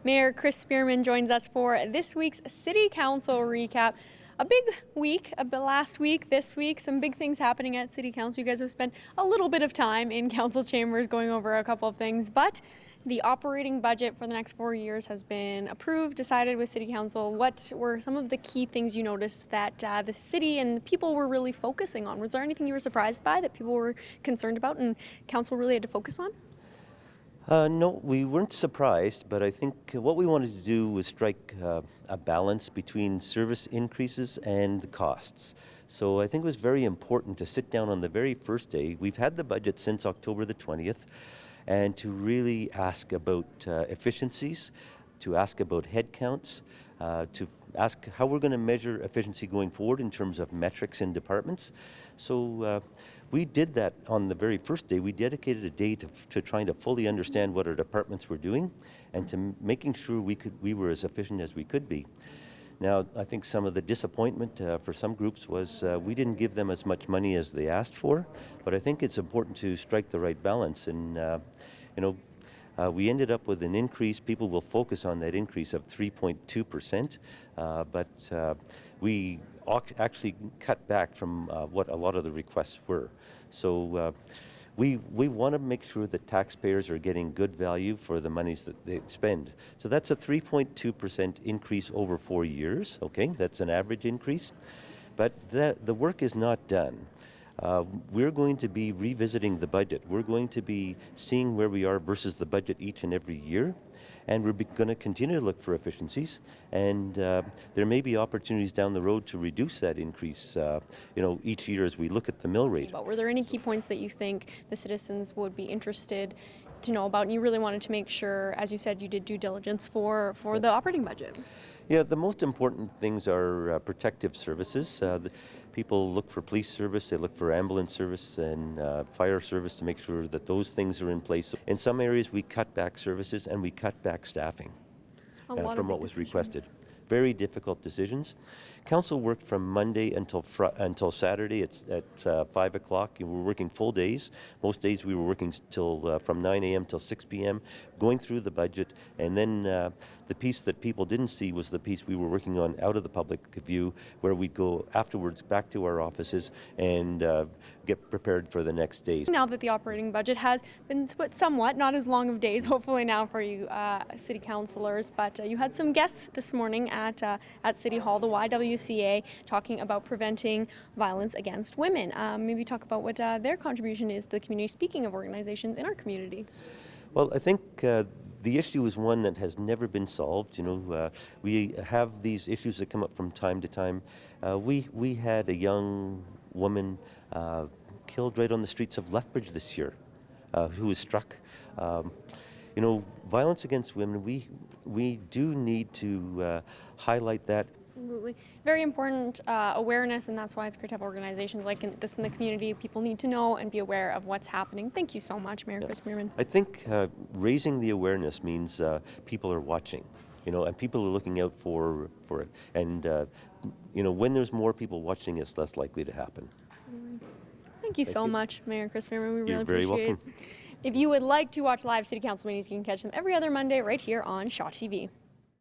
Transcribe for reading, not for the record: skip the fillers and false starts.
Mayor Chris Spearman joins us for this week's City Council recap. A big week, last week, this week, some big things happening at City Council. You guys have spent a little bit of time in council chambers going over a couple of things, but the operating budget for the next 4 years has been approved, decided with City Council. What were some of the key things you noticed that the city and the people were really focusing on? Was there anything you were surprised by that people were concerned about and council really had to focus on? No, we weren't surprised, but I think what we wanted to do was strike a balance between service increases and the costs. So I think it was very important to sit down on the very first day. We've had the budget since October the 20th, and to really ask about efficiencies, to ask about headcounts, to ask how we're going to measure efficiency going forward in terms of metrics in departments. So we did that on the very first day. We dedicated a day to trying to fully understand what our departments were doing and to making sure we were as efficient as we could be. Now, I think some of the disappointment for some groups was we didn't give them as much money as they asked for, but I think it's important to strike the right balance. And, we ended up with an increase. People will focus on that increase of 3.2%, but we actually cut back from what a lot of the requests were. So we want to make sure that taxpayers are getting good value for the monies that they spend. So that's a 3.2% increase over 4 years. Okay, that's an average increase, but the work is not done. We're going to be revisiting the budget. We're going to be seeing where we are versus the budget each and every year. And we're going to continue to look for efficiencies. And there may be opportunities down the road to reduce that increase, each year as we look at the mill rate. But were there any key points that you think the citizens would be interested to know about? And you really wanted to make sure, as you said, you did due diligence for the operating budget. Yeah, the most important things are protective services. People look for police service, they look for ambulance service and fire service to make sure that those things are in place. In some areas we cut back services and we cut back staffing from what was requested. Very difficult decisions. Council worked from Monday until Saturday at 5 o'clock. We were working full days. Most days we were working till from 9 a.m. till 6 p.m. going through the budget. And then the piece that people didn't see was the piece we were working on out of the public view, where we'd go afterwards back to our offices and get prepared for the next day. Now that the operating budget has been put somewhat, not as long of days, hopefully now for you city councilors, but you had some guests this morning at City Hall, the YWCA, talking about preventing violence against women. Maybe talk about what their contribution is to the community, speaking of organizations in our community. Well, I think the issue is one that has never been solved. We have these issues that come up from time to time. We had a young woman killed right on the streets of Lethbridge this year, who was struck. Violence against women, we do need to highlight that. Absolutely. Very important awareness, and that's why it's great to have organizations like this in the community. People need to know and be aware of what's happening. Thank you so much, Mayor Chris Spearman. I think raising the awareness means people are watching, and people are looking out for it. And, when there's more people watching, it's less likely to happen. Absolutely. Thank you so much, Mayor Chris Spearman. We really You're very appreciate welcome. it. If you would like to watch live City Council meetings, you can catch them every other Monday right here on Shaw TV.